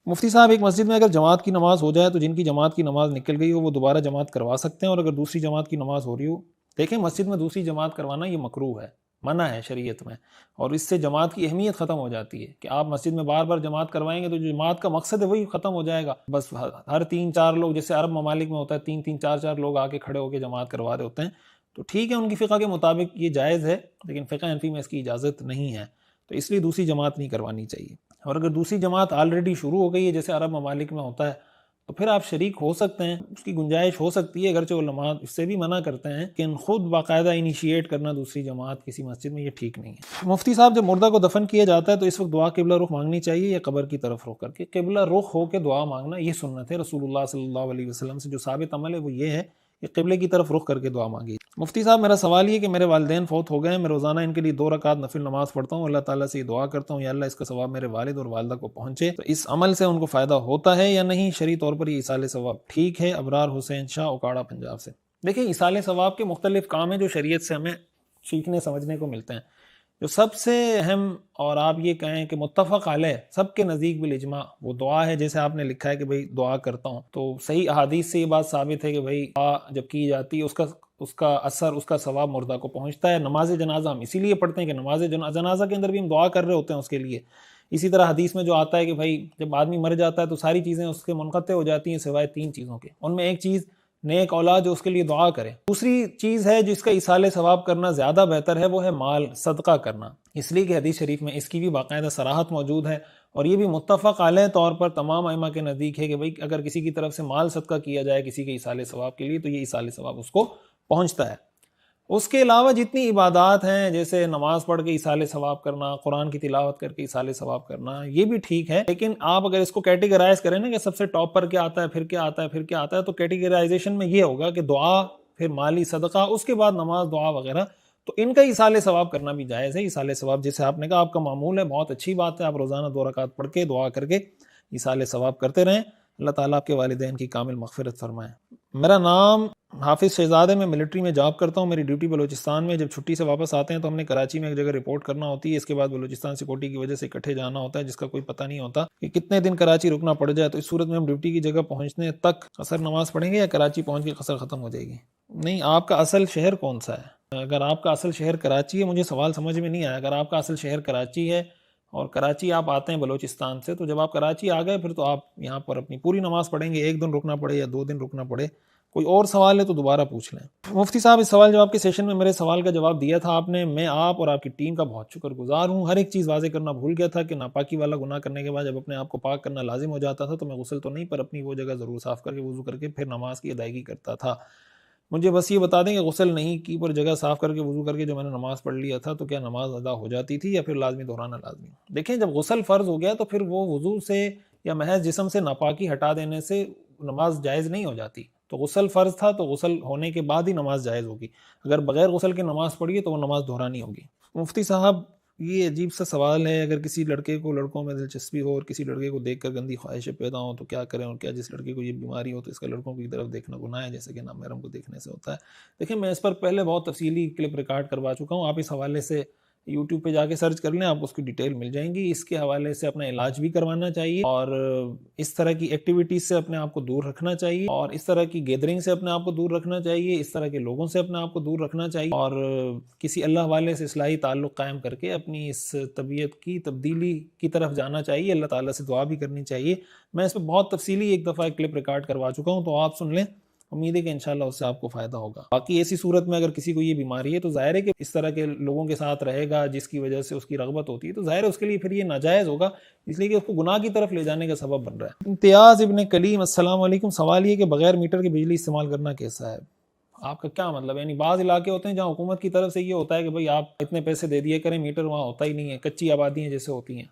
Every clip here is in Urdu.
مفتی صاحب ایک مسجد میں اگر جماعت کی نماز ہو جائے تو جن کی جماعت کی نماز نکل گئی ہو وہ دوبارہ جماعت کروا سکتے ہیں، اور اگر دوسری جماعت کی نماز ہو رہی ہو، دیکھیں مسجد میں دوسری جماعت کروانا یہ مکروہ ہے، منع ہے شریعت میں، اور اس سے جماعت کی اہمیت ختم ہو جاتی ہے کہ آپ مسجد میں بار بار جماعت کروائیں گے تو جو جماعت کا مقصد ہے وہی ختم ہو جائے گا، بس ہر 3-4 لوگ، جیسے عرب ممالک میں ہوتا ہے 3-3 4-4 لوگ آ کے کھڑے ہو کے جماعت کروا رہے ہوتے ہیں، تو ٹھیک ہے ان کی فقہ کے مطابق یہ جائز ہے، لیکن فقہ حنفی میں اس کی اجازت نہیں ہے، تو اس لیے دوسری جماعت نہیں کروانی چاہیے۔ اور اگر دوسری جماعت آلریڈی شروع ہو گئی ہے جیسے عرب ممالک میں ہوتا ہے تو پھر آپ شریک ہو سکتے ہیں، اس کی گنجائش ہو سکتی ہے، اگرچہ علماء اس سے بھی منع کرتے ہیں کہ خود باقاعدہ انیشیٹ کرنا دوسری جماعت کسی مسجد میں، یہ ٹھیک نہیں ہے۔ مفتی صاحب جب مردہ کو دفن کیا جاتا ہے تو اس وقت دعا قبلہ رخ مانگنی چاہیے یا قبر کی طرف رخ کر کے؟ قبلہ رخ ہو کے دعا مانگنا یہ سنت ہے رسول اللہ صلی اللہ علیہ وسلم سے جو ثابت عمل ہے وہ یہ ہے کہ قبلے کی طرف رخ کر کے دعا مانگی۔ مفتی صاحب میرا سوال یہ کہ میرے والدین فوت ہو گئے ہیں، میں روزانہ ان کے لیے 2 رکعت نفل نماز پڑھتا ہوں، اللہ تعالیٰ سے یہ دعا کرتا ہوں یا اللہ اس کا ثواب میرے والد اور والدہ کو پہنچے، تو اس عمل سے ان کو فائدہ ہوتا ہے یا نہیں؟ شرعی طور پر یہ ایصال ثواب ٹھیک ہے؟ ابرار حسین شاہ اوکاڑا پنجاب سے۔ دیکھیں ایصال ثواب کے مختلف کام ہیں جو شریعت سے ہمیں سیکھنے سمجھنے کو ملتے ہیں، جو سب سے اہم اور آپ یہ کہیں کہ متفق علیہ سب کے نزدیک بالاجماع وہ دعا ہے، جیسے آپ نے لکھا ہے کہ بھئی دعا کرتا ہوں، تو صحیح احادیث سے یہ بات ثابت ہے کہ بھئی دعا جب کی جاتی ہے اس کا اثر، اس کا ثواب مردہ کو پہنچتا ہے۔ نماز جنازہ ہم اسی لیے پڑھتے ہیں کہ نماز جنازہ کے اندر بھی ہم دعا کر رہے ہوتے ہیں اس کے لیے۔ اسی طرح حدیث میں جو آتا ہے کہ بھئی جب آدمی مر جاتا ہے تو ساری چیزیں اس کے منقطع ہو جاتی ہیں سوائے 3 چیزوں کے، ان میں ایک چیز نیک اولاد جو اس کے لیے دعا کرے، دوسری چیز ہے جس کا ایصال ثواب کرنا زیادہ بہتر ہے وہ ہے مال صدقہ کرنا، اس لیے کہ حدیث شریف میں اس کی بھی باقاعدہ صراحت موجود ہے، اور یہ بھی متفق علیہ طور پر تمام ائمہ کے نزدیک ہے کہ بھئی اگر کسی کی طرف سے مال صدقہ کیا جائے کسی کے ایصال ثواب کے لیے تو یہ ایصال ثواب اس کو پہنچتا ہے۔ اس کے علاوہ جتنی عبادات ہیں جیسے نماز پڑھ کے ایصال ثواب کرنا، قرآن کی تلاوت کر کے ایصال ثواب کرنا، یہ بھی ٹھیک ہے، لیکن آپ اگر اس کو کیٹیگرائز کریں نا کہ سب سے ٹاپ پر کیا آتا ہے پھر کیا آتا ہے پھر کیا آتا ہے، تو کیٹیگرائزیشن میں یہ ہوگا کہ دعا، پھر مالی صدقہ، اس کے بعد نماز، دعا وغیرہ، تو ان کا ایصال ثواب کرنا بھی جائز ہے۔ ایصال ثواب جیسے آپ نے کہا آپ کا معمول ہے، بہت اچھی بات ہے، آپ روزانہ 2 رکعت پڑھ کے دعا کر کے ایصال ثواب کرتے رہیں، اللہ تعالیٰ آپ کے والدین کی کامل مغفرت فرمائے۔ میرا نام حافظ شہزاد ہے، میں ملٹری میں جاب کرتا ہوں، میری ڈیوٹی بلوچستان میں، جب چھٹی سے واپس آتے ہیں تو ہم نے کراچی میں ایک جگہ رپورٹ کرنا ہوتی ہے، اس کے بعد بلوچستان سیکورٹی کی وجہ سے اکٹھے جانا ہوتا ہے جس کا کوئی پتہ نہیں ہوتا کہ کتنے دن کراچی رکنا پڑ جائے، تو اس صورت میں ہم ڈیوٹی کی جگہ پہنچنے تک قصر نماز پڑھیں گے یا کراچی پہنچ کے قصر ختم ہو جائے گی؟ نہیں، آپ کا اصل شہر کون سا ہے؟ اگر آپ کا اصل شہر کراچی ہے، مجھے سوال سمجھ میں نہیں آیا، اگر آپ کا اصل شہر کراچی ہے اور کراچی آپ آتے ہیں بلوچستان سے، تو جب آپ کراچی آ گئے پھر تو آپ یہاں پر اپنی پوری نماز پڑھیں گے، 1 دن رکنا پڑے یا 2 دن رکنا پڑے۔ کوئی اور سوال ہے تو دوبارہ پوچھ لیں۔ مفتی صاحب اس سوال جواب کے سیشن میں میرے سوال کا جواب دیا تھا آپ نے، میں آپ اور آپ کی ٹیم کا بہت شکر گزار ہوں، ہر ایک چیز واضح کرنا بھول گیا تھا کہ ناپاکی والا گناہ کرنے کے بعد جب اپنے آپ کو پاک کرنا لازم ہو جاتا تھا تو میں غسل تو نہیں پر اپنی وہ جگہ ضرور صاف کر کے وضو کر کے پھر نماز کی ادائیگی کرتا تھا۔ مجھے بس یہ بتا دیں کہ غسل نہیں کی پر جگہ صاف کر کے وضو کر کے جو میں نے نماز پڑھ لیا تھا تو کیا نماز ادا ہو جاتی تھی یا پھر لازمی دہرانا لازمی؟ دیکھیں جب غسل فرض ہو گیا تو پھر وہ وضو سے یا محض جسم سے ناپاکی ہٹا دینے سے نماز جائز نہیں ہو جاتی، تو غسل فرض تھا تو غسل ہونے کے بعد ہی نماز جائز ہوگی، اگر بغیر غسل کے نماز پڑھیے تو وہ نماز دہرانی ہوگی۔ مفتی صاحب یہ عجیب سا سوال ہے، اگر کسی لڑکے کو لڑکوں میں دلچسپی ہو اور کسی لڑکے کو دیکھ کر گندی خواہشیں پیدا ہوں تو کیا کریں، اور کیا جس لڑکے کو یہ بیماری ہو تو اس کا لڑکوں کی طرف دیکھنا گناہ ہے جیسے کہ نامحرم کو دیکھنے سے ہوتا ہے؟ دیکھیں میں اس پر پہلے بہت تفصیلی کلپ ریکارڈ کروا چکا ہوں، آپ اس حوالے سے یوٹیوب پہ جا کے سرچ کر لیں، آپ اس کی ڈیٹیل مل جائیں گی۔ اس کے حوالے سے اپنا علاج بھی کروانا چاہیے اور اس طرح کی ایکٹیویٹیز سے اپنے آپ کو دور رکھنا چاہیے اور اس طرح کی گیدرنگ سے اپنے آپ کو دور رکھنا چاہیے، اس طرح کے لوگوں سے اپنے آپ کو دور رکھنا چاہیے اور کسی اللہ والے سے اصلاحی تعلق قائم کر کے اپنی اس طبیعت کی تبدیلی کی طرف جانا چاہیے، اللہ تعالیٰ سے دعا بھی کرنی چاہیے۔ میں اس پہ بہت تفصیلی ایک دفعہ کلپ ریکارڈ کروا چکا ہوں، تو آپ سن لیں، امید ہے کہ انشاءاللہ اس سے آپ کو فائدہ ہوگا۔ باقی ایسی صورت میں اگر کسی کو یہ بیماری ہے تو ظاہر ہے کہ اس طرح کے لوگوں کے ساتھ رہے گا جس کی وجہ سے اس کی رغبت ہوتی ہے، تو ظاہر ہے اس کے لیے پھر یہ ناجائز ہوگا، اس لیے کہ اس کو گناہ کی طرف لے جانے کا سبب بن رہا ہے۔ امتیاز ابن کلیم السلام علیکم، سوال یہ کہ بغیر میٹر کے بجلی استعمال کرنا کیسا ہے؟ آپ کا کیا مطلب ہے؟ یعنی بعض علاقے ہوتے ہیں جہاں حکومت کی طرف سے یہ ہوتا ہے کہ بھئی آپ اتنے پیسے دے دیے کریں، میٹر وہاں ہوتا ہی نہیں ہے، کچی آبادیاں جیسے ہوتی ہیں،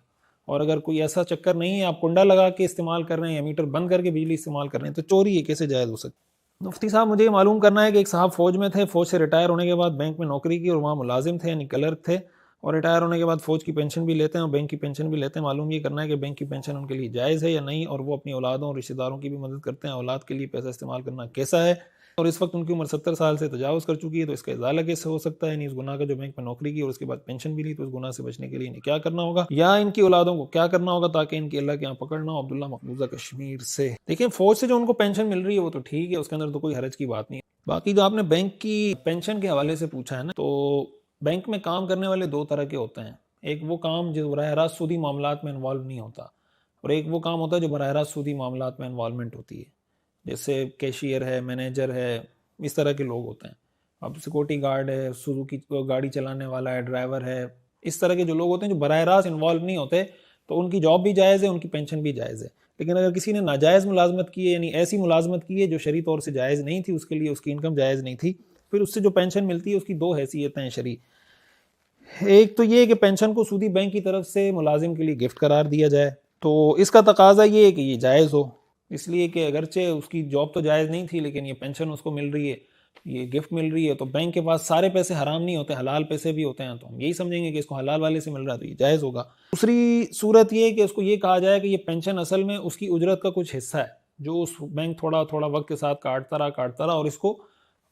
اور اگر کوئی ایسا چکر نہیں ہے آپ کنڈا لگا کے استعمال کر رہے ہیں یا میٹر بند کر کے بجلی استعمال کر رہے ہیں تو چوری ہے، کیسے جائز ہو سکتی؟ مفتی صاحب مجھے یہ معلوم کرنا ہے کہ ایک صاحب فوج میں تھے، فوج سے ریٹائر ہونے کے بعد بینک میں نوکری کی اور وہاں ملازم تھے یعنی کلرک تھے، اور ریٹائر ہونے کے بعد فوج کی پینشن بھی لیتے ہیں اور بینک کی پینشن بھی لیتے ہیں۔ معلوم یہ کرنا ہے کہ بینک کی پینشن ان کے لیے جائز ہے یا نہیں، اور وہ اپنی اولادوں اور رشتہ داروں کی بھی مدد کرتے ہیں، اولاد کے لیے پیسہ استعمال کرنا کیسا ہے؟ اور اس وقت ان کی عمر 70 سال سے تجاوز کر چکی ہے، تو اس کا ازالہ کیسے ہو سکتا ہے؟ یعنی اس گناہ کا جو بینک میں نوکری کی اور اس کے بعد پینشن بھی لی، تو اس گناہ سے بچنے کے لیے انہیں کیا کرنا ہوگا، یا ان کی اولادوں کو کیا کرنا ہوگا تاکہ ان کی اللہ کے یہاں پکڑنا ہو؟ عبداللہ مقبوضہ کشمیر سے۔ دیکھیں فوج سے جو ان کو پینشن مل رہی ہے وہ تو ٹھیک ہے، اس کے اندر تو کوئی حرج کی بات نہیں ہے۔ باقی جو آپ نے بینک کی پینشن کے حوالے سے پوچھا ہے نا، تو بینک میں کام کرنے والے دو طرح کے ہوتے ہیں، ایک وہ کام جو براہ راست سودی معاملات میں انوالو نہیں ہوتا، اور ایک وہ کام ہوتا ہے جو براہ راست سودی معاملات میں انوالومنٹ ہوتی ہے، جیسے کیشیئر ہے، مینیجر ہے، اس طرح کے لوگ ہوتے ہیں۔ اب سیکورٹی گارڈ ہے، سوزوکی گاڑی چلانے والا ہے، ڈرائیور ہے، اس طرح کے جو لوگ ہوتے ہیں جو براہ راست انوالو نہیں ہوتے، تو ان کی جاب بھی جائز ہے، ان کی پینشن بھی جائز ہے۔ لیکن اگر کسی نے ناجائز ملازمت کی ہے، یعنی ایسی ملازمت کی ہے جو شرعی طور سے جائز نہیں تھی، اس کے لیے اس کی انکم جائز نہیں تھی، پھر اس سے جو پینشن ملتی ہے اس کی دو حیثیتیں ہیں شرعی۔ ایک تو یہ کہ پینشن کو سودی بینک کی طرف سے ملازم کے لیے گفٹ قرار دیا جائے، تو اس کا تقاضا یہ ہے کہ یہ جائز ہو، اس لیے کہ اگرچہ اس کی جاب تو جائز نہیں تھی لیکن یہ پینشن اس کو مل رہی ہے، یہ گفٹ مل رہی ہے، تو بینک کے پاس سارے پیسے حرام نہیں ہوتے، حلال پیسے بھی ہوتے ہیں، تو ہم یہی سمجھیں گے کہ اس کو حلال والے سے مل رہا ہے تو یہ جائز ہوگا۔ دوسری صورت یہ ہے کہ اس کو یہ کہا جائے کہ یہ پینشن اصل میں اس کی اجرت کا کچھ حصہ ہے جو اس بینک تھوڑا تھوڑا وقت کے ساتھ کاٹتا رہا اور اس کو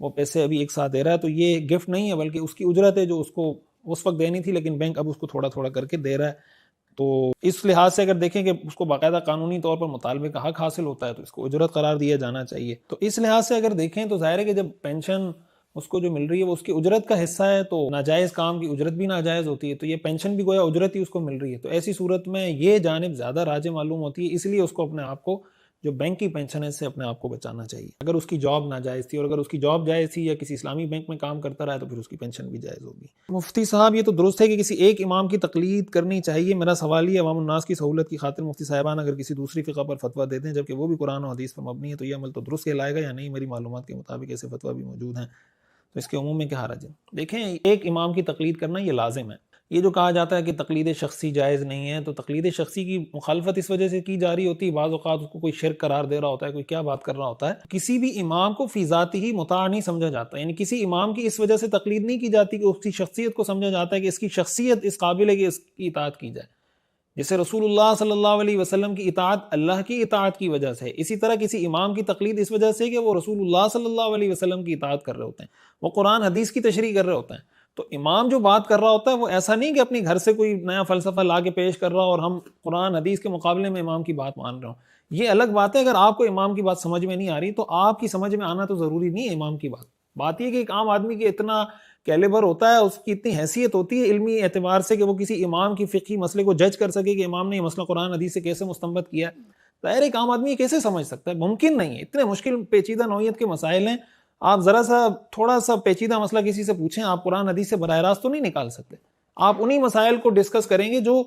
وہ پیسے ابھی ایک ساتھ دے رہا ہے، تو یہ گفٹ نہیں ہے بلکہ اس کی اجرت ہے جو اس کو اس وقت دینی تھی لیکن بینک اب اس کو تھوڑا تھوڑا کر کے دے رہا ہے۔ تو اس لحاظ سے اگر دیکھیں کہ اس کو باقاعدہ قانونی طور پر مطالبے کا حق حاصل ہوتا ہے تو اس کو اجرت قرار دیا جانا چاہیے۔ تو اس لحاظ سے اگر دیکھیں تو ظاہر ہے کہ جب پینشن اس کو جو مل رہی ہے وہ اس کی اجرت کا حصہ ہے، تو ناجائز کام کی اجرت بھی ناجائز ہوتی ہے، تو یہ پینشن بھی گویا اجرت ہی اس کو مل رہی ہے، تو ایسی صورت میں یہ جانب زیادہ راجع معلوم ہوتی ہے، اس لیے اس کو اپنے آپ کو جو بینک کی پینشن ہے اس سے اپنے آپ کو بچانا چاہیے۔ اگر اس کی جاب ناجائز تھی، اور اگر اس کی جاب جائز تھی یا کسی اسلامی بینک میں کام کرتا رہا تو پھر اس کی پینشن بھی جائز ہوگی۔ مفتی صاحب یہ تو درست ہے کہ کسی ایک امام کی تقلید کرنی چاہیے، میرا سوال یہ عوام الناس کی سہولت کی خاطر مفتی صاحبان اگر کسی دوسری فقہ پر فتویٰ دیتے ہیں جبکہ وہ بھی قرآن و حدیث پر مبنی ہے تو یہ عمل تو درست کہلائے گا یا نہیں؟ میری معلومات کے مطابق ایسے فتویٰ بھی موجود ہیں تو اس کے عموم میں کیا حرج ہے؟ دیکھیں ایک امام کی تقلید کرنا یہ لازم ہے۔ یہ جو کہا جاتا ہے کہ تقلید شخصی جائز نہیں ہے، تو تقلید شخصی کی مخالفت اس وجہ سے کی جا رہی ہوتی ہے، بعض اوقات اس کو کوئی شرک قرار دے رہا ہوتا ہے، کوئی کیا بات کر رہا ہوتا ہے۔ کسی بھی امام کو فی ذاتی ہی مطاع نہیں سمجھا جاتا، یعنی کسی امام کی اس وجہ سے تقلید نہیں کی جاتی کہ اس کی شخصیت کو سمجھا جاتا ہے کہ اس کی شخصیت اس قابل ہے کہ اس کی اطاعت کی جائے۔ جیسے رسول اللہ صلی اللہ علیہ وسلم کی اطاعت اللہ کی اطاعت کی وجہ سے، اسی طرح کسی امام کی تقلید اس وجہ سے کہ وہ رسول اللہ صلی اللہ علیہ وسلم کی اطاعت کر رہے ہوتے ہیں، وہ قرآن حدیث کی تشریح کر رہے ہوتے ہیں۔ تو امام جو بات کر رہا ہوتا ہے وہ ایسا نہیں کہ اپنی گھر سے کوئی نیا فلسفہ لا کے پیش کر رہا اور ہم قرآن حدیث کے مقابلے میں امام کی بات مان رہے ہوں۔ یہ الگ بات ہے، اگر آپ کو امام کی بات سمجھ میں نہیں آ رہی تو آپ کی سمجھ میں آنا تو ضروری نہیں ہے امام کی بات یہ کہ ایک عام آدمی کی اتنا کیلیبر ہوتا ہے، اس کی اتنی حیثیت ہوتی ہے علمی اعتبار سے کہ وہ کسی امام کی فقہی مسئلے کو جج کر سکے کہ امام نے یہ مسئلہ قرآن حدیث سے کیسے مستنبط کیا ہے۔ ظاہر ایک عام آدمی کیسے سمجھ سکتا ہے؟ ممکن نہیں ہے، اتنے مشکل پیچیدہ نوعیت کے مسائل ہیں، آپ ذرا سا تھوڑا سا پیچیدہ مسئلہ کسی سے پوچھیں، آپ قرآن حدیث سے براہ راست تو نہیں نکال سکتے، آپ انہی مسائل کو ڈسکس کریں گے جو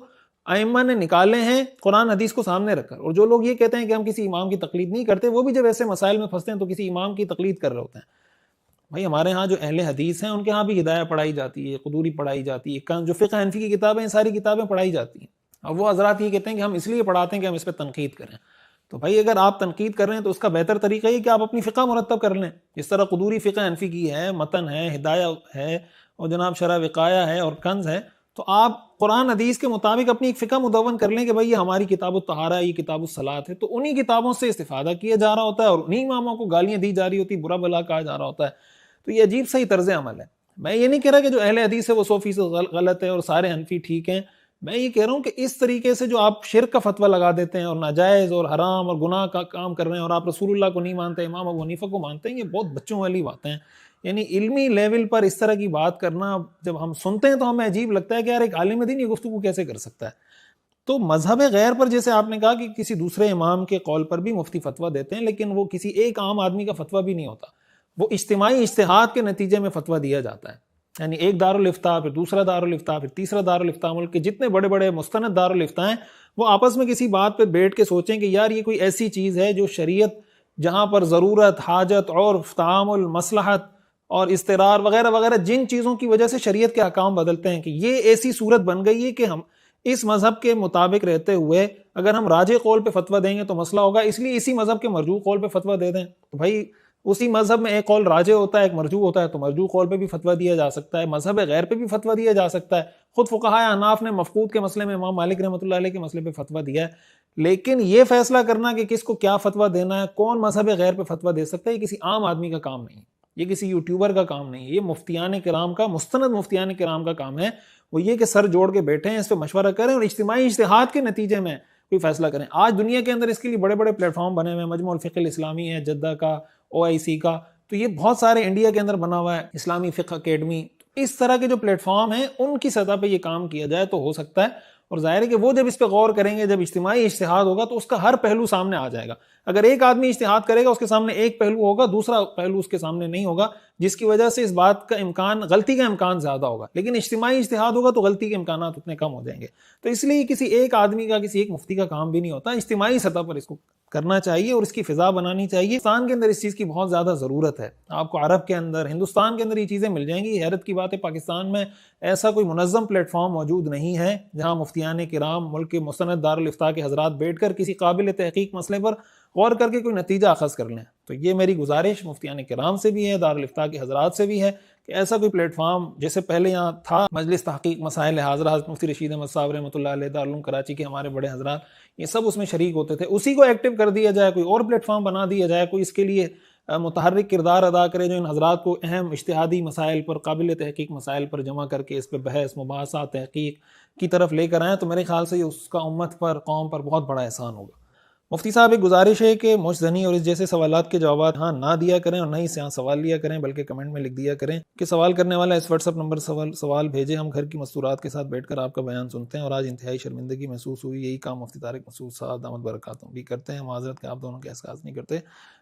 ائمہ نے نکالے ہیں قرآن حدیث کو سامنے رکھ کر۔ اور جو لوگ یہ کہتے ہیں کہ ہم کسی امام کی تقلید نہیں کرتے، وہ بھی جب ایسے مسائل میں پھنستے ہیں تو کسی امام کی تقلید کر رہے ہوتے ہیں۔ بھائی ہمارے ہاں جو اہل حدیث ہیں ان کے ہاں بھی ہدایہ پڑھائی جاتی ہے، قدوری پڑھائی جاتی ہے، جو فقہ حنفی کی کتابیں ہیں ساری کتابیں پڑھائی جاتی ہیں۔ اب وہ حضرات یہ کہتے ہیں کہ ہم اس لیے پڑھاتے ہیں کہ ہم اس پہ تنقید کریں، تو بھائی اگر آپ تنقید کر رہے ہیں تو اس کا بہتر طریقہ یہ کہ آپ اپنی فقہ مرتب کر لیں، جس طرح قدوری فقہ حنفی کی ہے، متن ہے، ہدایہ ہے، اور جناب شرح وقایہ ہے اور کنز ہے، تو آپ قرآن حدیث کے مطابق اپنی ایک فقہ مدون کر لیں کہ بھائی یہ ہماری کتاب الطہارہ ہے، یہ کتاب الصلاۃ ہے، تو انہی کتابوں سے استفادہ کیا جا رہا ہوتا ہے اور انہی اماموں کو گالیاں دی جا رہی ہوتی، برا بلا کہا جا رہا ہوتا ہے۔ تو یہ عجیب سا ہی طرز عمل ہے۔ میں یہ نہیں کہہ رہا کہ جو اہل حدیث ہے وہ 100% غلط ہے اور سارے حنفی ٹھیک ہیں، میں یہ کہہ رہا ہوں کہ اس طریقے سے جو آپ شرک کا فتویٰ لگا دیتے ہیں اور ناجائز اور حرام اور گناہ کا کام کر رہے ہیں اور آپ رسول اللہ کو نہیں مانتے، امام ابو حنیفہ کو مانتے ہیں، یہ بہت بچوں والی باتیں ہیں۔ یعنی علمی لیول پر اس طرح کی بات کرنا جب ہم سنتے ہیں تو ہمیں عجیب لگتا ہے کہ یار ایک عالم دین یہ گفتگو کیسے کر سکتا ہے۔ تو مذہب غیر پر جیسے آپ نے کہا کہ کسی دوسرے امام کے قول پر بھی مفتی فتویٰ دیتے ہیں، لیکن وہ کسی ایک عام آدمی کا فتویٰ بھی نہیں ہوتا، وہ اجتماعی اجتہاد کے نتیجے میں فتویٰ دیا جاتا ہے۔ یعنی ایک دارالافتاء، پھر دوسرا دارالافتاء، پھر تیسرا دارالافتاء، ملک کے جتنے بڑے بڑے مستند دارالافتاء ہیں وہ آپس میں کسی بات پہ بیٹھ کے سوچیں کہ یار یہ کوئی ایسی چیز ہے جو شریعت جہاں پر ضرورت، حاجت، عرف، تعامل، مصلحت اور اضطرار وغیرہ وغیرہ جن چیزوں کی وجہ سے شریعت کے احکام بدلتے ہیں کہ یہ ایسی صورت بن گئی ہے کہ ہم اس مذہب کے مطابق رہتے ہوئے اگر ہم راجح قول پہ فتویٰ دیں گے تو مسئلہ ہوگا، اس لیے اسی مذہب کے مرجوح قول پہ فتویٰ دے دیں۔ تو بھائی اسی مذہب میں ایک قول راجع ہوتا ہے ایک مرجوع ہوتا ہے، تو مرجوع قول پہ بھی فتویٰ دیا جا سکتا ہے، مذہب غیر پہ بھی فتویٰ دیا جا سکتا ہے. خود فقہائے احناف نے مفقود کے مسئلے میں امام مالک رحمۃ اللہ علیہ کے مسئلے پہ فتویٰ دیا ہے. لیکن یہ فیصلہ کرنا کہ کس کو کیا فتویٰ دینا ہے، کون مذہب غیر پہ فتویٰ دے سکتا ہے، یہ کسی عام آدمی کا کام نہیں ہے، یہ کسی یوٹیوبر کا کام نہیں ہے، یہ مفتیان کرام کا، مستند مفتیان کرام کا کام ہے. وہ یہ کہ سر جوڑ کے بیٹھیں، اس پہ مشورہ کریں اور اجتماعی اجتہاد کے نتیجے میں کوئی فیصلہ کریں. آج دنیا کے اندر اس کے لیے بڑے بڑے پلیٹ فارم بنے ہوئے ہیں، مجمع الفقہ الاسلامی ہے جدہ کا، OIC کا، تو یہ بہت سارے انڈیا کے اندر بنا ہوا ہے، اسلامی فقہ اکیڈمی. اس طرح کے جو پلیٹ فارم ہیں ان کی سطح پہ یہ کام کیا جائے تو ہو سکتا ہے. اور ظاہر ہے کہ وہ جب اس پہ غور کریں گے، جب اجتماعی اجتہاد ہوگا تو اس کا ہر پہلو سامنے آ جائے گا. اگر ایک آدمی اجتہاد کرے گا اس کے سامنے ایک پہلو ہوگا، دوسرا پہلو اس کے سامنے نہیں ہوگا، جس کی وجہ سے اس بات کا امکان، غلطی کا امکان زیادہ ہوگا. لیکن اجتماعی اجتہاد ہوگا تو غلطی کے امکانات اتنے کم ہو جائیں گے. تو اس لیے کسی ایک آدمی کا، کسی ایک مفتی کا کام بھی نہیں ہوتا، اجتماعی سطح پر اس کو کرنا چاہیے اور اس کی فضا بنانی چاہیے. ہندوستان کے اندر اس چیز کی بہت زیادہ ضرورت ہے. آپ کو عرب کے اندر، ہندوستان کے اندر یہ چیزیں مل جائیں گی. حیرت کی بات ہے پاکستان میں ایسا کوئی منظم پلیٹ فارم موجود نہیں ہے جہاں مفتیان کرام، ملک کے مستند دارالافتاء کے حضرات بیٹھ کر کسی قابل تحقیق مسئلے پر غور کر کے کوئی نتیجہ اخذ کر لیں. تو یہ میری گزارش مفتیان کرام سے بھی ہے، دارالافتاء کے حضرات سے بھی ہے کہ ایسا کوئی پلیٹ فارم جیسے پہلے یہاں تھا مجلس تحقیق مسائل حاضرہ، حضرت مفتی رشید احمد صاحب رحمۃ اللہ علیہ، دارالعلوم کراچی کے ہمارے بڑے حضرات، یہ سب اس میں شریک ہوتے تھے. اسی کو ایکٹیو کر دیا جائے، کوئی اور پلیٹ فارم بنا دیا جائے، کوئی اس کے لیے متحرک کردار ادا کرے جو ان حضرات کو اہم اجتہادی مسائل پر، قابل تحقیق مسائل پر جمع کر کے اس پہ بحث، مباحثہ، تحقیق کی طرف لے کر آئیں. تو میرے خیال سے یہ اس کا امت پر، قوم پر بہت بڑا احسان ہوگا. مفتی صاحب ایک گزارش ہے کہ مجزنی اور اس جیسے سوالات کے جوابات ہاں نہ دیا کریں اور نہ ہی سے ہاں سوال لیا کریں، بلکہ کمنٹ میں لکھ دیا کریں کہ سوال کرنے والا اس واٹس ایپ نمبر سوال بھیجے، ہم گھر کی مستورات کے ساتھ بیٹھ کر آپ کا بیان سنتے ہیں. اور آج انتہائی شرمندگی محسوس ہوئی، یہی کام مفتی طارق مسعود صاحب دامت برکاتہم بھی کرتے ہیں. معذرت کہ آپ دونوں کے احساس نہیں کرتے.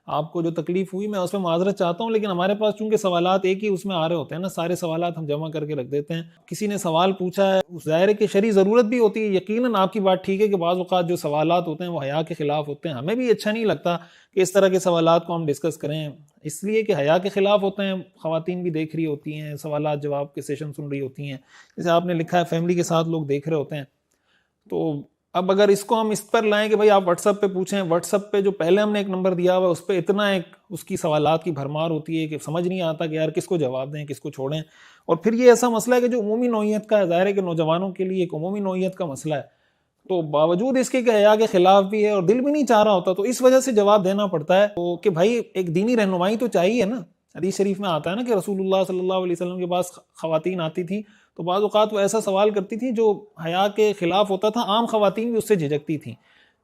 آپ کو جو تکلیف ہوئی میں اس میں معذرت چاہتا ہوں، لیکن ہمارے پاس چونکہ سوالات ایک ہی اس میں آ رہے ہوتے ہیں نا، سارے سوالات ہم جمع کر کے رکھ دیتے ہیں. کسی نے سوال پوچھا ہے، ظاہر ہے کہ شرعی ضرورت بھی ہوتی ہے. یقیناً آپ کی بات ٹھیک ہے کہ بعض اوقات جو سوالات ہوتے ہیں وہ حیا کے خلاف ہوتے ہیں. ہمیں بھی اچھا نہیں لگتا کہ اس طرح کے سوالات کو ہم ڈسکس کریں، اس لیے کہ حیا کے خلاف ہوتے ہیں. خواتین بھی دیکھ رہی ہوتی ہیں، سوالات جواب کے سیشن سن رہی ہوتی ہیں، جیسے آپ نے لکھا ہے فیملی کے ساتھ لوگ دیکھ رہے ہوتے ہیں. تو اب اگر اس کو ہم اس پر لائیں کہ بھائی آپ واٹس ایپ پہ پوچھیں، واٹس ایپ پہ جو پہلے ہم نے ایک نمبر دیا ہوا اس پہ اتنا ایک اس کی سوالات کی بھرمار ہوتی ہے کہ سمجھ نہیں آتا کہ یار کس کو جواب دیں، کس کو چھوڑیں. اور پھر یہ ایسا مسئلہ ہے کہ جو عمومی نوعیت کا ہے، ظاہر ہے کہ نوجوانوں کے لیے ایک عمومی نوعیت کا مسئلہ ہے، تو باوجود اس کے کہ حیا کے خلاف بھی ہے اور دل بھی نہیں چاہ رہا ہوتا، تو اس وجہ سے جواب دینا پڑتا ہے. تو کہ بھائی ایک دینی رہنمائی تو چاہیے نا. حدیث شریف میں آتا ہے نا کہ رسول اللہ صلی اللہ علیہ وسلم کے پاس خواتین آتی تھیں تو بعض اوقات وہ ایسا سوال کرتی تھیں جو حیا کے خلاف ہوتا تھا، عام خواتین بھی اس سے جھجکتی تھیں،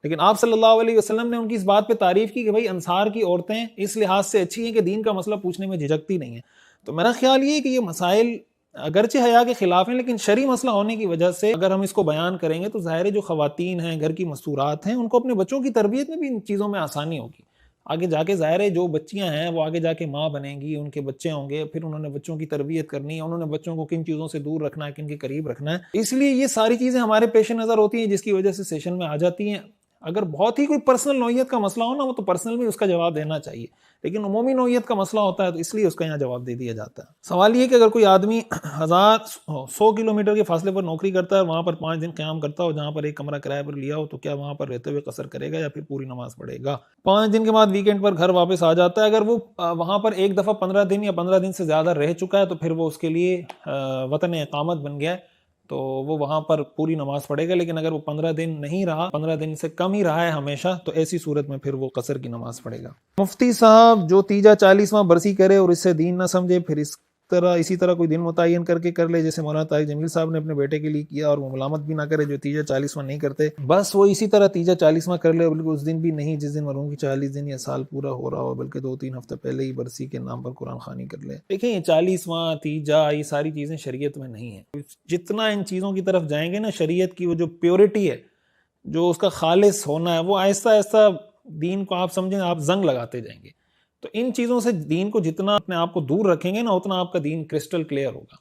لیکن آپ صلی اللہ علیہ وسلم نے ان کی اس بات پہ تعریف کی کہ بھائی انصار کی عورتیں اس لحاظ سے اچھی ہیں کہ دین کا مسئلہ پوچھنے میں جھجکتی نہیں ہیں. تو میرا خیال یہ ہے کہ یہ مسائل اگرچہ حیا کے خلاف ہیں، لیکن شرعی مسئلہ ہونے کی وجہ سے اگر ہم اس کو بیان کریں گے تو ظاہر ہے جو خواتین ہیں، گھر کی مستورات ہیں، ان کو اپنے بچوں کی تربیت میں بھی ان چیزوں میں آسانی ہوگی. آگے جا کے ظاہر ہے جو بچیاں ہیں وہ آگے جا کے ماں بنیں گی، ان کے بچے ہوں گے، پھر انہوں نے بچوں کی تربیت کرنی ہے، انہوں نے بچوں کو کن چیزوں سے دور رکھنا ہے، کن کے قریب رکھنا ہے. اس لیے یہ ساری چیزیں ہمارے پیش نظر ہوتی ہیں جس کی وجہ سے سیشن میں آ جاتی ہیں. اگر بہت ہی کوئی پرسنل نوعیت کا مسئلہ ہو نا، وہ تو پرسنل میں اس کا جواب دینا چاہیے، لیکن عمومی نوعیت کا مسئلہ ہوتا ہے تو اس لیے اس کا یہاں جواب دے دیا جاتا ہے. سوال یہ کہ اگر کوئی آدمی 100 کلومیٹر کے فاصلے پر نوکری کرتا ہے، وہاں پر 5 دن قیام کرتا ہو، جہاں پر ایک کمرہ کرایہ پر لیا ہو، تو کیا وہاں پر رہتے ہوئے قصر کرے گا یا پھر پوری نماز پڑھے گا؟ 5 دن کے بعد ویکینڈ پر گھر واپس آ جاتا ہے، اگر وہ وہاں پر ایک دفعہ 15 دن یا 15 دن سے زیادہ رہ چکا ہے تو پھر وہ اس کے لیے وطن اقامت بن گیا ہے، تو وہ وہاں پر پوری نماز پڑھے گا. لیکن اگر وہ 15 دن نہیں رہا، 15 دن سے کم ہی رہا ہے ہمیشہ، تو ایسی صورت میں پھر وہ قصر کی نماز پڑھے گا. مفتی صاحب جو تیجا 40واں برسی کرے اور اس سے دین نہ سمجھے، پھر اسی طرح کوئی دن متعین کر کے کر لے، جیسے مولانا طارق جمیل صاحب نے اپنے بیٹے کے لیے کیا، اور وہ ملامت بھی نہ کرے جو تیجا 40واں نہیں کرتے، بس وہ اسی طرح تیجا 40واں کر لے، بلکہ اس دن بھی نہیں جس دن مرحوم کی 40 دن یا سال پورا ہو رہا ہو، بلکہ 2-3 ہفتے پہلے ہی برسی کے نام پر قرآن خوانی کر لے. دیکھیں یہ 40واں تیجا یہ ساری چیزیں شریعت میں نہیں ہیں. جتنا ان چیزوں کی طرف جائیں گے نا، شریعت کی وہ جو پیورٹی ہے، جو اس کا خالص ہونا ہے، وہ آہستہ آہستہ دین کو آپ سمجھیں آپ زنگ لگاتے جائیں گے. تو ان چیزوں سے دین کو جتنا اپنے آپ کو دور رکھیں گے نا، اتنا آپ کا دین کرسٹل کلیئر ہوگا.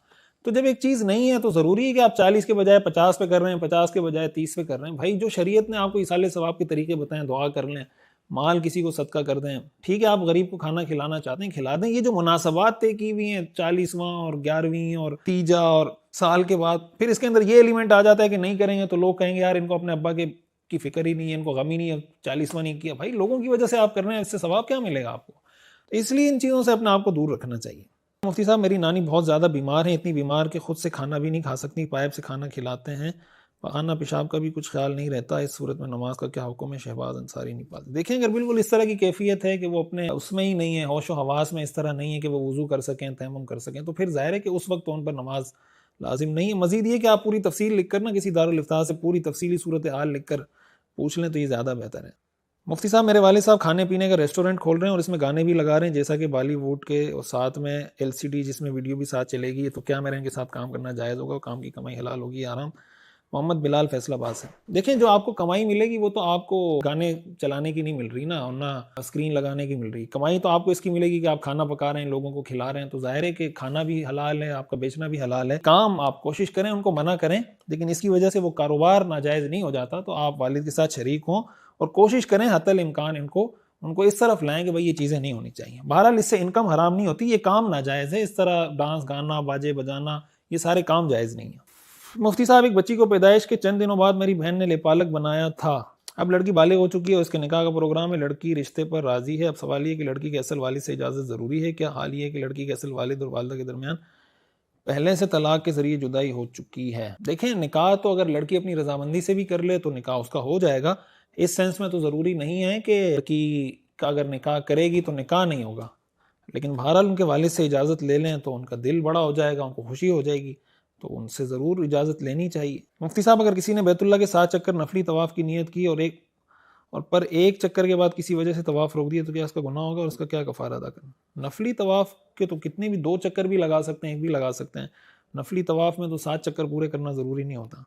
تو جب ایک چیز نہیں ہے تو ضروری ہے کہ آپ 40 کے بجائے 50 پہ کر رہے ہیں، 50 کے بجائے 30 پہ کر رہے ہیں. بھائی جو شریعت نے آپ کو ایصال ثواب کے طریقے بتائیں، دعا کر لیں، مال کسی کو صدقہ کر دیں، ٹھیک ہے آپ غریب کو کھانا کھلانا چاہتے ہیں کھلا دیں. یہ جو مناسبات طے کی ہوئی ہیں 40واں اور 11ویں اور تیجا اور سال کے بعد، پھر اس کے اندر یہ ایلیمنٹ آ جاتا ہے کہ نہیں کریں گے تو لوگ کہیں گے یار ان کو اپنے ابا کی فکر ہی نہیں ہے، ان کو غم ہی نہیں ہے، 40واں نہیں کیا. بھائی لوگوں کی وجہ سے آپ کر رہے ہیں، اس سے ثواب کیا ملے گا آپ کو؟ اس لیے ان چیزوں سے اپنے آپ کو دور رکھنا چاہیے۔ مفتی صاحب میری نانی بہت زیادہ بیمار ہیں، اتنی بیمار کہ خود سے کھانا بھی نہیں کھا سکتی، پائپ سے کھانا کھلاتے ہیں، پخانہ پیشاب کا بھی کچھ خیال نہیں رہتا، اس صورت میں نماز کا کیا حکم ہے؟ شہباز انصاری نہیں پاتے۔ دیکھیں اگر بالکل اس طرح کی کیفیت ہے کہ وہ اپنے اس میں ہی نہیں ہے، ہوش و حواس میں اس طرح نہیں ہے کہ وہ وضو کر سکیں، تیمم کر سکیں، تو پھر ظاہر ہے کہ اس وقت تو ان پر نماز لازم نہیں ہے۔ مزید یہ کہ آپ پوری تفصیل لکھ کر نا کسی دارالافتاء سے پوری تفصیلی صورتحال لکھ کر پوچھ لیں تو یہ زیادہ بہتر ہے۔ مفتی صاحب میرے والد صاحب کھانے پینے کا ریسٹورنٹ کھول رہے ہیں اور اس میں گانے بھی لگا رہے ہیں جیسا کہ بالی ووڈ کے، اور ساتھ میں LCD جس میں ویڈیو بھی ساتھ چلے گی، تو کیا میرے ان کے ساتھ کام کرنا جائز ہوگا؟ کام کی کمائی حلال ہوگی آرام؟ محمد بلال فیصل آباد سے۔ دیکھیں جو آپ کو کمائی ملے گی وہ تو آپ کو گانے چلانے کی نہیں مل رہی نا، اور نہ اسکرین لگانے کی مل رہی۔ کمائی تو آپ کو اس کی ملے گی کہ آپ کھانا پکا رہے ہیں، لوگوں کو کھلا رہے ہیں، تو ظاہر ہے کہ کھانا بھی حلال ہے، آپ کا بیچنا بھی حلال ہے۔ کام آپ کوشش کریں ان کو منع کریں، لیکن اس کی وجہ سے وہ کاروبار ناجائز نہیں ہو جاتا، تو آپ والد کے ساتھ شریک ہوں اور کوشش کریں حتی الامکان ان کو اس طرف لائیں کہ بھائی یہ چیزیں نہیں ہونی چاہیے۔ بہرحال اس سے انکم حرام نہیں ہوتی، یہ کام ناجائز ہے، اس طرح ڈانس گانا باجے بجانا یہ سارے کام جائز نہیں ہیں۔ مفتی صاحب ایک بچی کو پیدائش کے چند دنوں بعد میری بہن نے لیپالک بنایا تھا، اب لڑکی بالغ ہو چکی ہے اور اس کے نکاح کا پروگرام ہے، لڑکی رشتے پر راضی ہے، اب سوال یہ کہ لڑکی کے اصل والد سے اجازت ضروری ہے کیا؟ حال یہ ہے کہ لڑکی کے اصل والد اور والدہ کے درمیان پہلے سے طلاق کے ذریعے جدائی ہو چکی ہے۔ دیکھیں نکاح تو اگر لڑکی اپنی رضامندی سے بھی کر لے تو نکاح اس کا ہو جائے گا، اس سینس میں تو ضروری نہیں ہے کہ لڑکی کا اگر نکاح کرے گی تو نکاح نہیں ہوگا، لیکن بہرحال ان کے والد سے اجازت لے لیں تو ان کا دل بڑا ہو جائے گا، ان کو خوشی ہو جائے گی، تو ان سے ضرور اجازت لینی چاہیے۔ مفتی صاحب اگر کسی نے بیت اللہ کے 7 چکر نفلی طواف کی نیت کی اور ایک چکر کے بعد کسی وجہ سے طواف روک دیا تو کیا اس کا گناہ ہوگا اور اس کا کیا کفارہ ادا کرنا؟ نفلی طواف کے تو کتنے بھی 2 چکر بھی لگا سکتے ہیں، 1 بھی لگا سکتے ہیں، نفلی طواف میں تو 7 چکر پورے کرنا ضروری نہیں ہوتا۔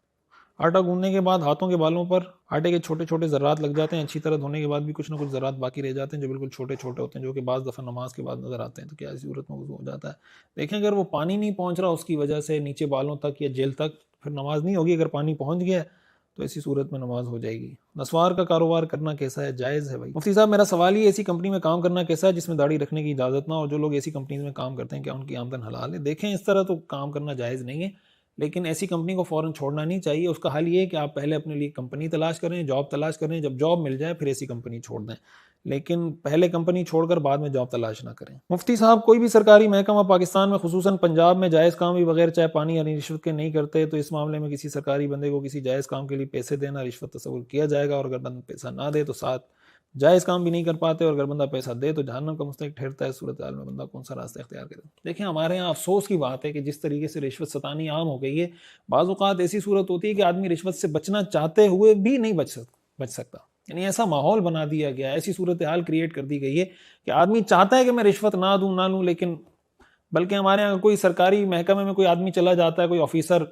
آٹا گوندنے کے بعد ہاتھوں کے بالوں پر آٹے کے چھوٹے چھوٹے ذرات لگ جاتے ہیں، اچھی طرح دھونے کے بعد بھی کچھ نہ کچھ ذرات باقی رہ جاتے ہیں جو بالکل چھوٹے چھوٹے ہوتے ہیں، جو کہ بعض دفعہ نماز کے بعد نظر آتے ہیں، تو کیا اسی صورت میں وضو ہو جاتا ہے؟ دیکھیں اگر وہ پانی نہیں پہنچ رہا اس کی وجہ سے نیچے بالوں تک یا جیل تک، پھر نماز نہیں ہوگی، اگر پانی پہنچ گیا تو اسی صورت میں نماز ہو جائے گی۔ نسوار کا کاروبار کرنا کیسا ہے؟ جائز ہے بھائی۔ مفتی صاحب میرا سوال یہ ایسی کمپنی میں کام کرنا کیسا ہے جس میں داڑھی رکھنے کی اجازت نہ ہو؟ جو لوگ ایسی کمپنیز میں کام کرتے ہیں کیا ان کی آمدن حلال ہے؟ دیکھیں اس طرح تو کام کرنا جائز نہیں ہے، لیکن ایسی کمپنی کو فوراً چھوڑنا نہیں چاہیے۔ اس کا حل یہ ہے کہ آپ پہلے اپنے لیے کمپنی تلاش کریں، جاب تلاش کریں، جب جاب مل جائے پھر ایسی کمپنی چھوڑ دیں، لیکن پہلے کمپنی چھوڑ کر بعد میں جاب تلاش نہ کریں۔ مفتی صاحب کوئی بھی سرکاری محکمہ پاکستان میں خصوصاً پنجاب میں جائز کام بھی بغیر چائے پانی یعنی رشوت کے نہیں کرتے، تو اس معاملے میں کسی سرکاری بندے کو کسی جائز کام کے لیے پیسے دینا رشوت تصور کیا جائے گا، اور اگر بندہ پیسہ نہ دے تو ساتھ جائز کام بھی نہیں کر پاتے، اور اگر بندہ پیسہ دے تو جہنم کا مستحق ٹھہرتا ہے، صورتحال میں بندہ کون سا راستہ اختیار کرے؟ دیکھیں ہمارے ہاں افسوس کی بات ہے کہ جس طریقے سے رشوت ستانی عام ہو گئی ہے، بعض اوقات ایسی صورت ہوتی ہے کہ آدمی رشوت سے بچنا چاہتے ہوئے بھی نہیں بچ سکتا، یعنی ایسا ماحول بنا دیا گیا، ایسی صورتحال کریٹ کر دی گئی ہے کہ آدمی چاہتا ہے کہ میں رشوت نہ لوں، لیکن بلکہ ہمارے یہاں کوئی سرکاری محکمے میں کوئی آدمی چلا جاتا ہے، کوئی آفیسر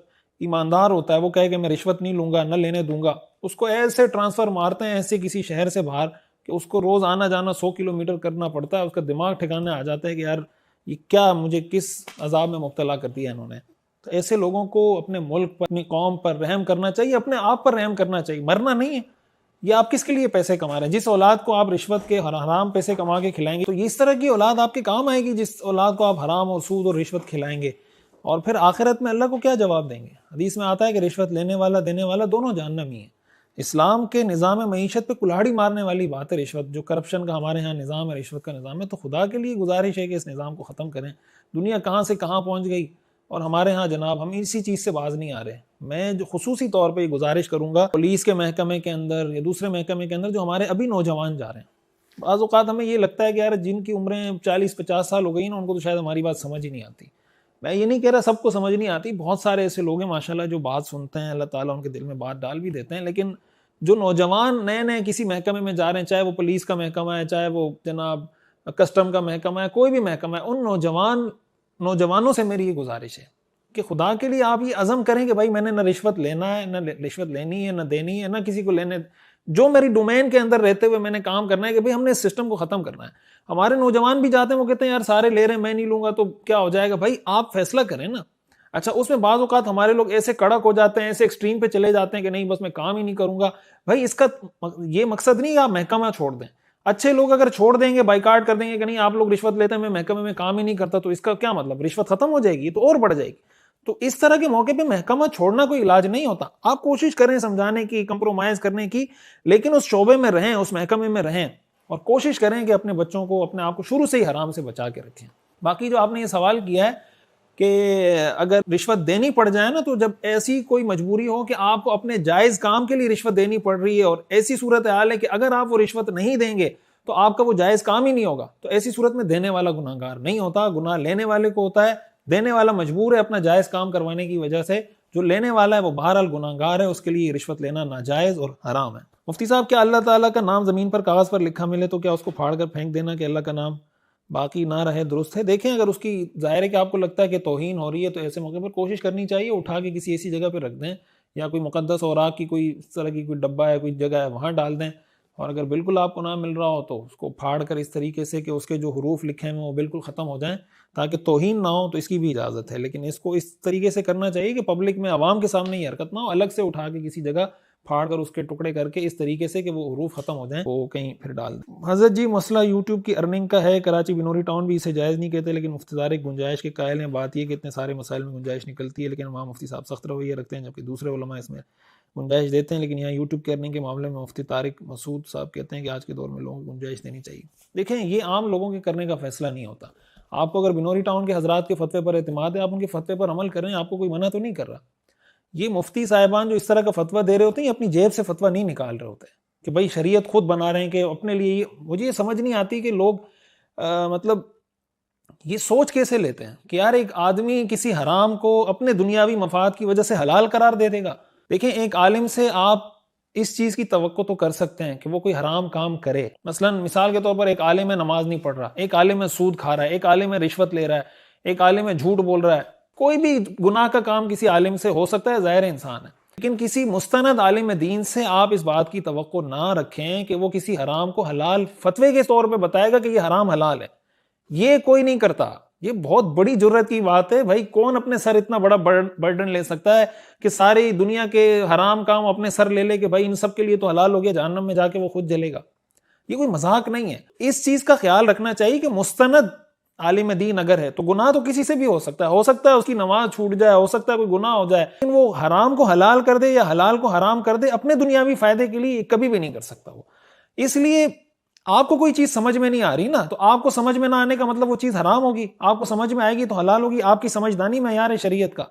ایماندار ہوتا ہے، وہ کہے کہ میں رشوت نہیں لوں گا، نہ لینے دوں گا، اس کو ایسے ٹرانسفر مارتے ہیں ایسے کسی شہر سے باہر کہ اس کو روز آنا جانا 100 کلومیٹر کرنا پڑتا ہے، اس کا دماغ ٹھکانے آ جاتا ہے کہ یار یہ کیا مجھے کس عذاب میں مبتلا کر دیا انہوں نے۔ تو ایسے لوگوں کو اپنے ملک پر، اپنی قوم پر رحم کرنا چاہیے، اپنے آپ پر رحم کرنا چاہیے، مرنا نہیں ہے۔ یہ آپ کس کے لیے پیسے کما رہے ہیں؟ جس اولاد کو آپ رشوت کے حرام پیسے کما کے کھلائیں گے تو اس طرح کی اولاد آپ کے کام آئے گی، جس اولاد کو آپ حرام اور سود اور رشوت کھلائیں گے، اور پھر آخرت میں اللہ کو کیا جواب دیں گے؟ حدیث میں آتا ہے کہ رشوت لینے والا دینے والا دونوں جہنمی ہیں۔ اسلام کے نظام معیشت پہ کلاڑی مارنے والی بات ہے رشوت، جو کرپشن کا ہمارے ہاں نظام ہے، رشوت کا نظام ہے، تو خدا کے لیے گزارش ہے کہ اس نظام کو ختم کریں۔ دنیا کہاں سے کہاں پہنچ گئی، اور ہمارے ہاں جناب ہم اسی چیز سے باز نہیں آ رہے۔ میں جو خصوصی طور پہ یہ گزارش کروں گا پولیس کے محکمے کے اندر یا دوسرے محکمے کے اندر جو ہمارے ابھی نوجوان جا رہے ہیں، بعض اوقات ہمیں یہ لگتا ہے کہ یار جن کی عمریں 40-50 سال ہو گئی نا، ان کو تو شاید ہماری بات سمجھ ہی نہیں آتی۔ میں یہ نہیں کہہ رہا سب کو سمجھ نہیں آتی، بہت سارے ایسے لوگ ہیں ماشاءاللہ جو بات سنتے ہیں، اللہ تعالیٰ ان کے دل میں بات ڈال بھی دیتے ہیں، لیکن جو نوجوان نئے نئے کسی محکمے میں جا رہے ہیں، چاہے وہ پولیس کا محکمہ ہے، چاہے وہ جناب کسٹم کا محکمہ ہے، کوئی بھی محکمہ ہے، ان نوجوانوں سے میری یہ گزارش ہے کہ خدا کے لیے آپ یہ عزم کریں کہ بھائی میں نے نہ رشوت لینا ہے، نہ رشوت لینی ہے، نہ دینی ہے، نہ کسی کو لینے، جو میری ڈومین کے اندر رہتے ہوئے میں نے کام کرنا ہے کہ بھائی ہم نے اس سسٹم کو ختم کرنا ہے۔ ہمارے نوجوان بھی جاتے ہیں، وہ کہتے ہیں یار سارے لے رہے ہیں میں نہیں لوں گا تو کیا ہو جائے گا؟ بھائی آپ فیصلہ کریں نا۔ اچھا اس میں بعض اوقات ہمارے لوگ ایسے کڑک ہو جاتے ہیں، ایسے ایکسٹریم پہ چلے جاتے ہیں کہ نہیں بس میں کام ہی نہیں کروں گا۔ بھائی اس کا یہ مقصد نہیں کہ آپ محکمہ چھوڑ دیں۔ اچھے لوگ اگر چھوڑ دیں گے، بائیکاٹ کر دیں گے کہ نہیں آپ لوگ رشوت لیتے ہیں، میں محکمے میں کام ہی نہیں کرتا، تو اس کا کیا مطلب؟ رشوت ختم ہو جائے گی تو اور بڑھ جائے گی۔ تو اس طرح کے موقع پہ محکمہ چھوڑنا کوئی علاج نہیں ہوتا۔ آپ کوشش کریں سمجھانے کی، کمپرومائز کرنے کی، لیکن اس شعبے میں رہیں، اس محکمے میں رہیں۔ اور کوشش کریں کہ اپنے بچوں کو، اپنے آپ کو شروع سے ہی حرام سے بچا کے رکھیں۔ باقی جو آپ نے یہ سوال کیا ہے کہ اگر رشوت دینی پڑ جائے نا، تو جب ایسی کوئی مجبوری ہو کہ آپ کو اپنے جائز کام کے لیے رشوت دینی پڑ رہی ہے، اور ایسی صورتحال ہے کہ اگر آپ وہ رشوت نہیں دیں گے تو آپ کا وہ جائز کام ہی نہیں ہوگا، تو ایسی صورت میں دینے والا گناہ گار نہیں ہوتا، گناہ لینے والے کو ہوتا ہے۔ دینے والا مجبور ہے اپنا جائز کام کروانے کی وجہ سے، جو لینے والا ہے وہ بہرحال گناہ گار ہے، اس کے لیے رشوت لینا ناجائز اور حرام ہے۔ مفتی صاحب، کیا اللہ تعالیٰ کا نام زمین پر کاغذ پر لکھا ملے تو کیا اس کو پھاڑ کر پھینک دینا کہ اللہ کا نام باقی نہ رہے درست ہے؟ دیکھیں، اگر اس کی ظاہر ہے کہ آپ کو لگتا ہے کہ توہین ہو رہی ہے، تو ایسے موقع پر کوشش کرنی چاہیے اٹھا کے کسی ایسی جگہ پہ رکھ دیں، یا کوئی مقدس اوراق کی کوئی اس طرح کی کوئی ڈبہ ہے، کوئی جگہ ہے، وہاں ڈال دیں۔ اور اگر بالکل آپ کو نہ مل رہا ہو تو اس کو پھاڑ کر اس طریقے سے کہ اس کے جو حروف لکھے ہیں وہ بالکل ختم ہو جائیں تاکہ توہین نہ ہو، تو اس کی بھی اجازت ہے۔ لیکن اس کو اس طریقے سے کرنا چاہیے کہ پبلک میں، عوام کے سامنے یہ حرکت نہ ہو، الگ سے اٹھا کے کسی جگہ پھاڑ کر اس کے ٹکڑے کر کے اس طریقے سے کہ وہ حروف ختم ہو جائیں، وہ کہیں پھر ڈال دیں۔ حضرت جی، مسئلہ یوٹیوب کی ارننگ کا ہے، کراچی بنوری ٹاؤن بھی اسے جائز نہیں کہتے، لیکن مفتی طارق گنجائش کے قائل ہیں۔ بات یہ کہ اتنے سارے مسائل میں گنجائش نکلتی ہے، لیکن وہاں مفتی صاحب سخت رویہ رکھتے ہیں، جبکہ دوسرے علماء اس میں گنجائش دیتے ہیں۔ لیکن یہاں یوٹیوب کے ارننگ کے معاملے میں مفتی طارق مسعود صاحب کہتے ہیں کہ آج کے دور میں لوگوں کو گنجائش دینی چاہیے۔ دیکھیں، یہ عام لوگوں کے کرنے کا فیصلہ نہیں ہوتا۔ آپ کو اگر بنوری ٹاؤن کے حضرات کے فتوے پر اعتماد ہے، آپ ان کے فتوے پر عمل کریں، آپ کو کوئی منع تو نہیں کر رہا۔ یہ مفتی صاحبان جو اس طرح کا فتویٰ دے رہے ہوتے ہیں، یہ اپنی جیب سے فتویٰ نہیں نکال رہے ہوتے کہ بھائی شریعت خود بنا رہے ہیں کہ اپنے لیے۔ مجھے یہ سمجھ نہیں آتی کہ لوگ مطلب یہ سوچ کیسے لیتے ہیں کہ یار ایک آدمی کسی حرام کو اپنے دنیاوی مفاد کی وجہ سے حلال قرار دے دے گا۔ دیکھیں، ایک عالم سے آپ اس چیز کی توقع تو کر سکتے ہیں کہ وہ کوئی حرام کام کرے۔ مثلا مثال کے طور پر ایک عالم ہے نماز نہیں پڑھ رہا، ایک عالم ہے سود کھا رہا ہے، ایک عالم ہے رشوت لے رہا ہے، ایک عالم ہے جھوٹ بول رہا ہے۔ کوئی بھی گناہ کا کام کسی عالم سے ہو سکتا ہے، ظاہر انسان ہے، لیکن کسی مستند عالم دین سے آپ اس بات کی توقع نہ رکھیں کہ وہ کسی حرام کو حلال فتوے کے طور پہ بتائے گا کہ یہ حرام حلال ہے۔ یہ کوئی نہیں کرتا۔ یہ بہت بڑی جرت کی بات ہے بھائی۔ کون اپنے سر اتنا بڑا برڈن لے سکتا ہے کہ ساری دنیا کے حرام کام اپنے سر لے لے کہ بھائی ان سب کے لیے تو حلال ہو گیا، جہنم میں جا کے وہ خود جلے گا؟ یہ کوئی مذاق نہیں ہے۔ اس چیز کا خیال رکھنا چاہیے کہ مستند عالم دین اگر ہے تو گناہ تو کسی سے بھی ہو سکتا ہے اس کی نماز چھوٹ جائے، ہو سکتا ہے کوئی گناہ ہو جائے، لیکن وہ حرام کو حلال کر دے یا حلال کو حرام کر دے اپنے دنیاوی فائدے کے لیے، کبھی بھی نہیں کر سکتا وہ۔ اس لیے آپ کو کوئی چیز سمجھ میں نہیں آ رہی نا، تو آپ کو سمجھ میں نہ آنے کا مطلب وہ چیز حرام ہوگی، آپ کو سمجھ میں آئے گی تو حلال ہوگی۔ آپ کی سمجھدانی معیار ہے شریعت کا،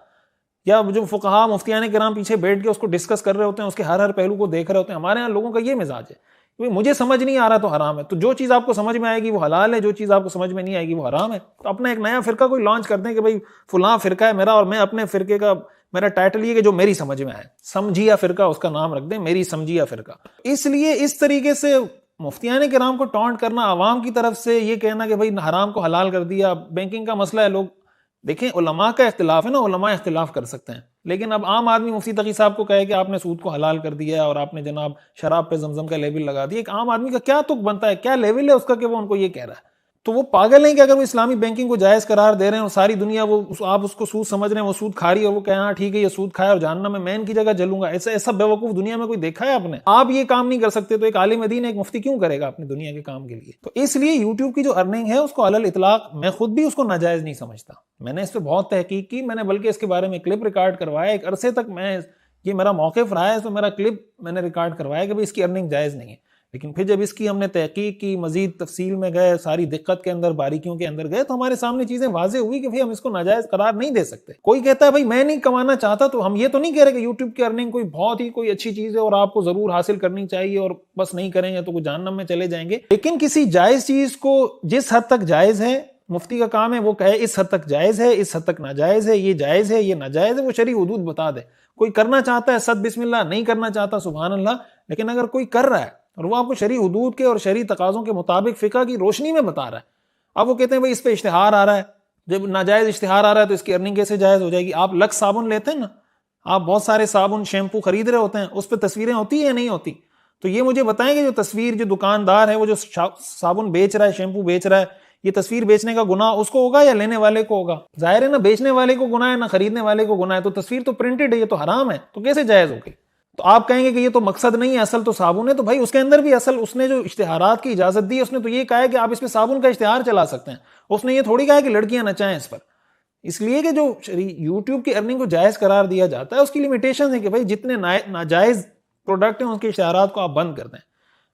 یا جو فقہا مفتیان کرام پیچھے بیٹھ کے اس کو ڈسکس کر رہے ہوتے ہیں، اس کے ہر پہلو کو دیکھ رہے ہوتے ہیں۔ ہمارے ہاں لوگوں کا یہ مزاج ہے کہ مجھے سمجھ نہیں آ رہا تو حرام ہے، تو جو چیز آپ کو سمجھ میں آئے گی وہ حلال ہے، جو چیز آپ کو سمجھ میں نہیں آئے گی وہ حرام ہے۔ تو اپنا ایک نیا فرقہ کوئی لانچ کر دیں کہ بھائی فلاں فرقہ ہے میرا، اور میں اپنے فرقے کا میرا ٹائٹل یہ کہ جو میری سمجھ میں آئے، سمجھیا فرقہ اس کا نام رکھ دیں، میری سمجھیا فرقہ۔ اس لیے اس طریقے سے مفتیان کرام کو ٹانٹ کرنا، عوام کی طرف سے یہ کہنا کہ بھائی حرام کو حلال کر دیا، بینکنگ کا مسئلہ ہے، لوگ دیکھیں علماء کا اختلاف ہے نا، علماء اختلاف کر سکتے ہیں، لیکن اب عام آدمی مفتی تقی صاحب کو کہے کہ آپ نے سود کو حلال کر دیا ہے اور آپ نے جناب شراب پہ زمزم کا لیبل لگا دیا، ایک عام آدمی کا کیا تک بنتا ہے، کیا لیول ہے اس کا کہ وہ ان کو یہ کہہ رہا ہے؟ تو وہ پاگل ہیں کہ اگر وہ اسلامی بینکنگ کو جائز قرار دے رہے ہیں اور ساری دنیا وہ آپ اس کو سود سمجھ رہے ہیں، وہ سود کھا رہی ہے اور وہ کہہ ہاں ٹھیک ہے یہ سود کھایا اور جہنم میں ان کی جگہ جلوں گا، ایسا بیوقوف دنیا میں کوئی دیکھا ہے آپ نے؟ آپ یہ کام نہیں کر سکتے تو ایک عالم دین ایک مفتی کیوں کرے گا اپنی دنیا کے کام کے لیے؟ تو اس لیے یوٹیوب کی جو ارننگ ہے اس کو علی الاطلاق میں خود بھی اس کو ناجائز نہیں سمجھتا۔ میں نے اس پہ بہت تحقیق کی، میں نے بلکہ اس کے بارے میں کلپ ریکارڈ کروایا، ایک عرصے تک یہ میرا موقف رہا ہے، تو میرا کلپ میں نے ریکارڈ کروایا کہ اس کی ارننگ جائز نہیں ہے۔ لیکن پھر جب اس کی ہم نے تحقیق کی، مزید تفصیل میں گئے، ساری دقت کے اندر، باریکیوں کے اندر گئے، تو ہمارے سامنے چیزیں واضح ہوئی کہ ہم اس کو ناجائز قرار نہیں دے سکتے۔ کوئی کہتا ہے بھائی میں نہیں کمانا چاہتا، تو ہم یہ تو نہیں کہہ رہے کہ یوٹیوب کی ارننگ کوئی بہت ہی کوئی اچھی چیز ہے اور آپ کو ضرور حاصل کرنی چاہیے اور بس نہیں کریں گے تو کوئی جہنم میں چلے جائیں گے۔ لیکن کسی جائز چیز کو جس حد تک جائز ہے، مفتی کا کام ہے وہ کہے اس حد تک جائز ہے، اس حد تک ناجائز ہے، یہ جائز ہے، یہ ناجائز ہے، وہ شرعی حدود بتا دے۔ کوئی کرنا چاہتا ہے صد بسم اللہ، نہیں کرنا چاہتا سبحان اللہ، لیکن اگر کوئی کر رہا ہے اور وہ آپ کو شرعی حدود کے اور شرعی تقاضوں کے مطابق فقہ کی روشنی میں بتا رہا ہے، اب وہ کہتے ہیں بھائی اس پہ اشتہار آ رہا ہے، جب ناجائز اشتہار آ رہا ہے تو اس کی ارننگ کیسے جائز ہو جائے گی؟ آپ لکس صابن لیتے ہیں نا، آپ بہت سارے صابن شیمپو خرید رہے ہوتے ہیں، اس پہ تصویریں ہوتی ہیں یا نہیں ہوتی؟ تو یہ مجھے بتائیں کہ جو تصویر جو دکاندار ہے، وہ جو صابن بیچ رہا ہے، شیمپو بیچ رہا ہے، یہ تصویر بیچنے کا گناہ اس کو ہوگا یا لینے والے کو ہوگا؟ ظاہر ہے نہ بیچنے والے کو گناہ ہے نہ خریدنے والے کو گناہ ہے، تو تصویر تو پرنٹڈ ہے، یہ تو حرام ہے، تو کیسے جائز ہوگی؟ تو آپ کہیں گے کہ یہ تو مقصد نہیں ہے، اصل تو صابن ہے، تو بھائی اس کے اندر بھی اصل اس نے جو اشتہارات کی اجازت دی، اس نے تو یہ کہا ہے کہ آپ اس پہ صابن کا اشتہار چلا سکتے ہیں، اس نے یہ تھوڑی کہا ہے کہ لڑکیاں نچائیں اس پر۔ اس لیے کہ جو یوٹیوب کی ارننگ کو جائز قرار دیا جاتا ہے اس کی لیمیٹیشن ہے کہ بھائی جتنے ناجائز پروڈکٹ ہیں ان کے اشتہارات کو آپ بند کر دیں،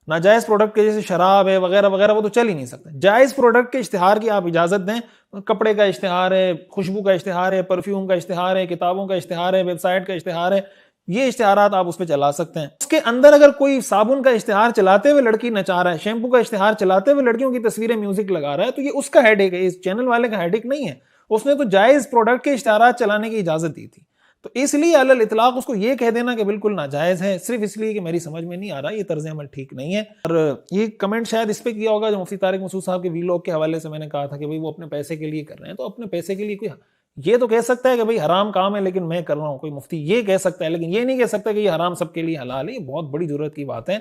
ناجائز پروڈکٹ کے جیسے شراب ہے وغیرہ وغیرہ وہ تو چل ہی نہیں سکتا. جائز پروڈکٹ کے اشتہار کی آپ اجازت دیں. کپڑے کا اشتہار ہے, خوشبو کا اشتہار ہے, پرفیوم کا اشتہار ہے, کتابوں کا اشتہار ہے, ویب سائٹ کا اشتہار ہے, یہ اشتہارات آپ اس پہ چلا سکتے ہیں. اس کے اندر اگر کوئی صابن کا اشتہار چلاتے ہوئے لڑکی نچا رہا ہے, شیمپو کا اشتہار چلاتے ہوئے لڑکیوں کی تصویریں میوزک لگا رہا ہے, تو یہ اس کا ہیڈ ایک ہے, اس چینل والے کا ہیڈ ایک نہیں ہے. اس نے تو جائز پروڈکٹ کے اشتہارات چلانے کی اجازت دی تھی. تو اس لیے علی الاطلاق اس کو یہ کہہ دینا کہ بالکل ناجائز ہے صرف اس لیے کہ میری سمجھ میں نہیں آ رہا, یہ طرز عمل ٹھیک نہیں ہے. اور یہ کمنٹ شاید اس پہ کیا ہوگا جو مفتی طارق مسعود صاحب کے ویلاگ کے حوالے سے میں نے کہا تھا کہ بھئی وہ اپنے پیسے کے لیے کر رہے ہیں. تو اپنے پیسے کے لیے کوئی یہ تو کہہ سکتا ہے کہ بھئی حرام کام ہے لیکن میں کر رہا ہوں, کوئی مفتی یہ کہہ سکتا ہے, لیکن یہ نہیں کہہ سکتا کہ یہ حرام سب کے لیے حلال ہے. یہ بہت بڑی ضرورت کی بات ہے.